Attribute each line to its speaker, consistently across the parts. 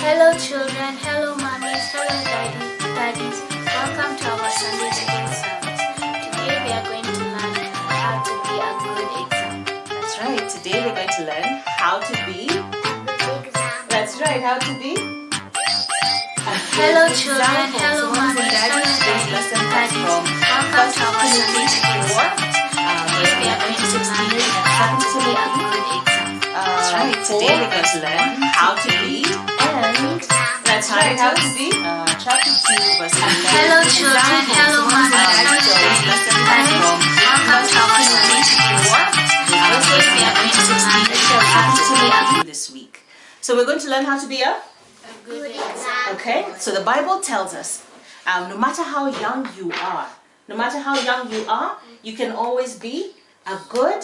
Speaker 1: Hello children, hello mummies, hello daddies. Welcome to our Sunday school service. Today we are going to learn how to be a good example.
Speaker 2: That's right. Today we're going to learn how to be. That's right. How to be.
Speaker 1: Hello children, hello mummies, hello daddies. Welcome to our Sunday school service. Today we are going to learn how to be a good example.
Speaker 2: That's right. Today we're going to learn how to be. That's right. How to be. Chapter 2, verse 11.
Speaker 1: Hello children, hello mummies, hello daddies. Welcome to our Sunday school service. Today we are going to learn how to be a good
Speaker 2: this week. So we're going to learn how to be a
Speaker 1: good example.
Speaker 2: Okay, so the Bible tells us, no matter how young you are, you can always be a good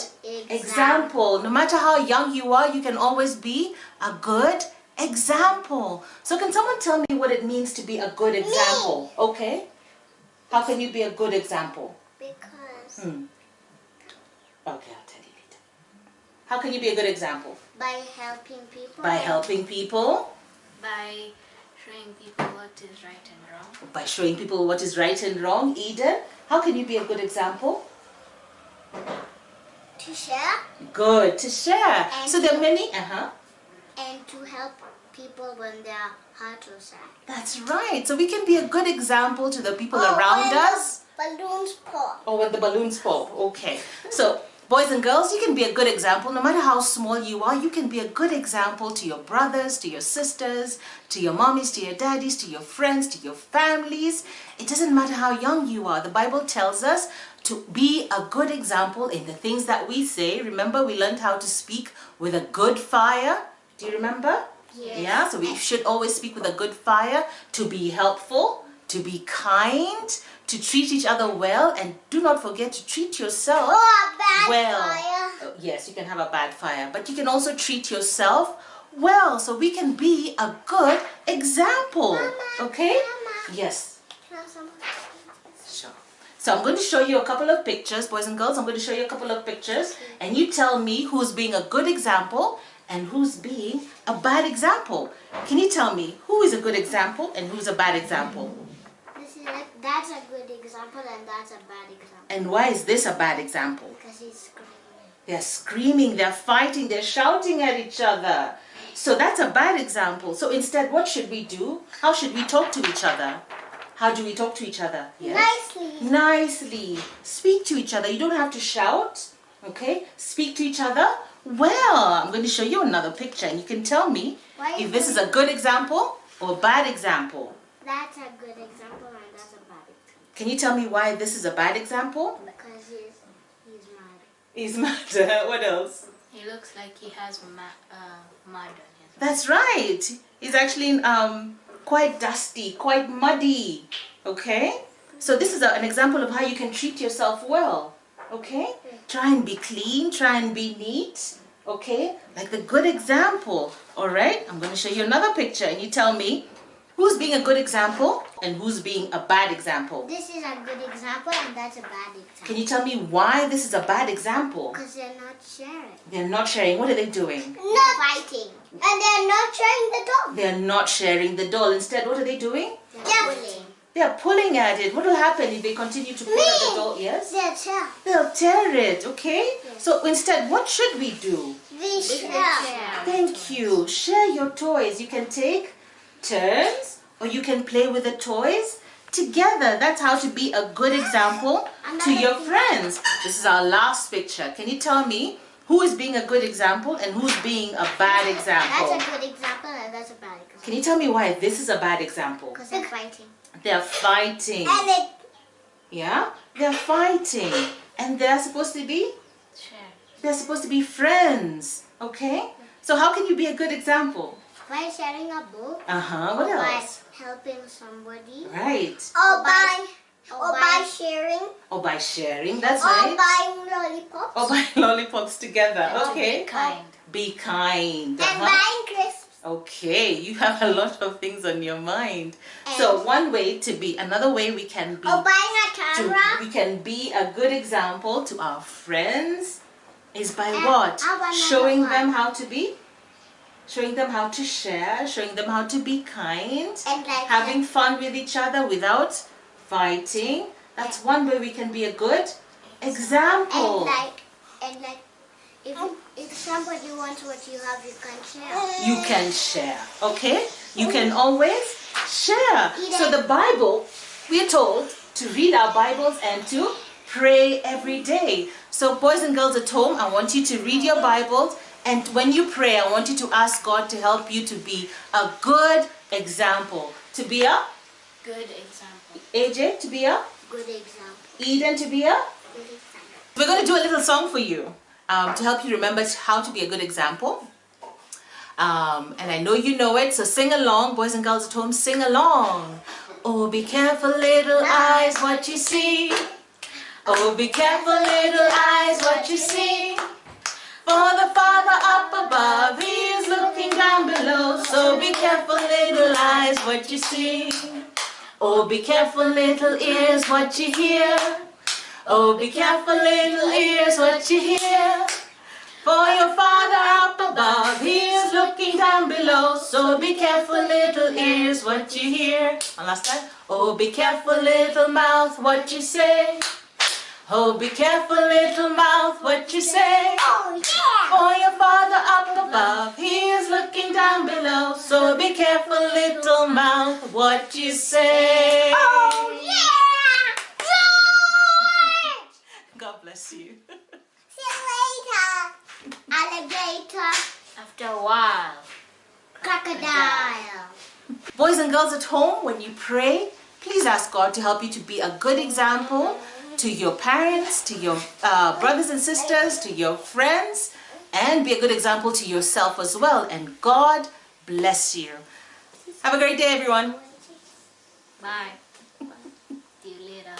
Speaker 2: example. No matter how young you are, you can always be a good example. So can someone tell me what it means to be a good example? Okay. How can you be a good example?
Speaker 3: Because
Speaker 2: Okay, I'll tell you later. How can you be a good example?
Speaker 3: by helping people.
Speaker 2: By helping people.
Speaker 1: By showing people what is right and wrong.
Speaker 2: By showing people what is right and wrong. Eden, how can you be a good example?
Speaker 3: To share
Speaker 2: Good, to share.
Speaker 3: And
Speaker 2: So there are many.
Speaker 3: and to help people when their heart is sad.
Speaker 2: That's right. So we can be a good example to the people around us.
Speaker 3: Balloons pop.
Speaker 2: Or when the balloons pop. Okay. So boys and girls, you can be a good example. No matter how small you are, you can be a good example to your brothers, to your sisters, to your mommies, to your daddies, to your friends, to your families. It doesn't matter how young you are. The Bible tells us to be a good example in the things that we say. Remember, we learned how to speak with a good fire. Do you remember?
Speaker 3: Yes.
Speaker 2: Yeah, so we should always speak with a good fire, to be helpful, to be kind, to treat each other well, and do not forget to treat yourself
Speaker 3: Or a bad
Speaker 2: well.
Speaker 3: fire.
Speaker 2: Yes, you can have a bad fire, but you can also treat yourself well, so we can be a good example. Okay?
Speaker 3: Mama.
Speaker 2: Yes.
Speaker 3: Can I have some?
Speaker 2: Sure. So I'm going to show you a couple of pictures, boys and girls. I'm going to show you a couple of pictures, and you tell me who's being a good example and who's being a bad example. Can you tell me who is a good example and who's a bad example?
Speaker 3: This is like, that's a good example and that's a bad example.
Speaker 2: And why is this a bad example?
Speaker 3: Because he's screaming.
Speaker 2: They're screaming, they're fighting, they're shouting at each other. So that's a bad example. So instead, what should we do? How should we talk to each other? How do we talk to each other? Yes?
Speaker 3: Nicely.
Speaker 2: Nicely. Speak to each other. You don't have to shout. Okay? Speak to each other. Well, I'm going to show you another picture and you can tell me
Speaker 3: Why
Speaker 2: if
Speaker 3: is
Speaker 2: this is a good example or a bad example.
Speaker 3: That's a good example and that's a bad example.
Speaker 2: Can you tell me why this is a bad example?
Speaker 3: Because he's mad.
Speaker 2: He's mad. What else?
Speaker 1: He looks like he has mud on his
Speaker 2: That's right. He's actually quite dusty, quite muddy. Okay? So this is an example of how you can treat yourself well. Okay? Try and be clean, try and be neat. Okay? Like the good example. Alright? I'm going to show you another picture and you tell me who's being a good example and who's being a bad example.
Speaker 3: This is a good example and that's a bad example.
Speaker 2: Can you tell me why this is a bad example?
Speaker 3: Because they're not sharing.
Speaker 2: They're not sharing. What are they doing?
Speaker 3: Not fighting. And they're not sharing the doll.
Speaker 2: They're not sharing the doll. Instead, what are they doing?
Speaker 3: They're pulling.
Speaker 2: They're pulling at it. What will happen if they continue to pull at the doll? Yes?
Speaker 3: They're tear.
Speaker 2: They'll tear it, okay?
Speaker 3: Yes.
Speaker 2: So instead, what should we do?
Speaker 3: We share.
Speaker 2: Thank you. Share your toys. You can take turns or you can play with the toys together. That's how to be a good example to your friends. This is our last picture. Can you tell me who is being a good example and who's being a bad example?
Speaker 3: That's a good example and that's a bad example.
Speaker 2: Can you tell me why this is a bad example?
Speaker 3: Because they're fighting.
Speaker 2: They're fighting.
Speaker 3: And they
Speaker 2: Yeah? They're fighting. And they're supposed to be? They're supposed to be friends. Okay? So how can you be a good example?
Speaker 3: by sharing a book.
Speaker 2: What
Speaker 3: or
Speaker 2: else?
Speaker 3: By helping somebody.
Speaker 2: Right.
Speaker 3: Or by sharing.
Speaker 2: Or by sharing, that's
Speaker 3: Or
Speaker 2: right.
Speaker 3: buying lollipops.
Speaker 2: Or buying lollipops together. Okay.
Speaker 1: Be kind.
Speaker 2: Be kind.
Speaker 3: And buying crisps.
Speaker 2: Okay, you have a lot of things on your mind. So one way to be, another way we can be,
Speaker 3: Or buying a camera.
Speaker 2: we can be a good example to our friends is by
Speaker 3: And
Speaker 2: what?
Speaker 3: I want another
Speaker 2: Showing
Speaker 3: one.
Speaker 2: them how to be? showing them how to share, showing them how to be kind,
Speaker 3: And like
Speaker 2: having fun with each other without fighting. That's one way we can be a good example.
Speaker 3: and like if somebody wants what you have, you can share.
Speaker 2: You can share, okay? You can always share. So the Bible, we're told to read our Bibles and to pray every day. So boys and girls at home, I want you to read your Bibles, and when you pray, I want you to ask God to help you to be a good example. To be a
Speaker 1: Good example.
Speaker 2: AJ, to be a
Speaker 3: Good example.
Speaker 2: Eden, to be a.
Speaker 3: Good example.
Speaker 2: We're going to do a little song for you to help you remember how to be a good example. And I know you know it, so sing along. Boys and girls at home, sing along. Oh, be careful, little eyes, what you see. Oh, be careful, little eyes, what you see. For the Father up above, He is looking down below. So be careful, little eyes, what you see. Oh, be careful, little ears, what you hear. Oh, be careful, little ears, what you hear. For your Father up above, He is looking down below. So be careful, little ears, what you hear. One last time. Oh, be careful, little mouth, what you say. Oh, be careful, little mouth, what you say.
Speaker 3: Oh yeah!
Speaker 2: For your Father up above, He is looking down below. So be careful, little mouth, what you say.
Speaker 3: Oh yeah! George!
Speaker 2: God bless you.
Speaker 3: See you later. Alligator.
Speaker 1: After a while.
Speaker 3: Crocodile.
Speaker 2: Boys and girls at home, when you pray, please ask God to help you to be a good example to your parents, to your brothers and sisters, to your friends, and be a good example to yourself as well. And God bless you. Have a great day, everyone.
Speaker 1: Bye. See you later.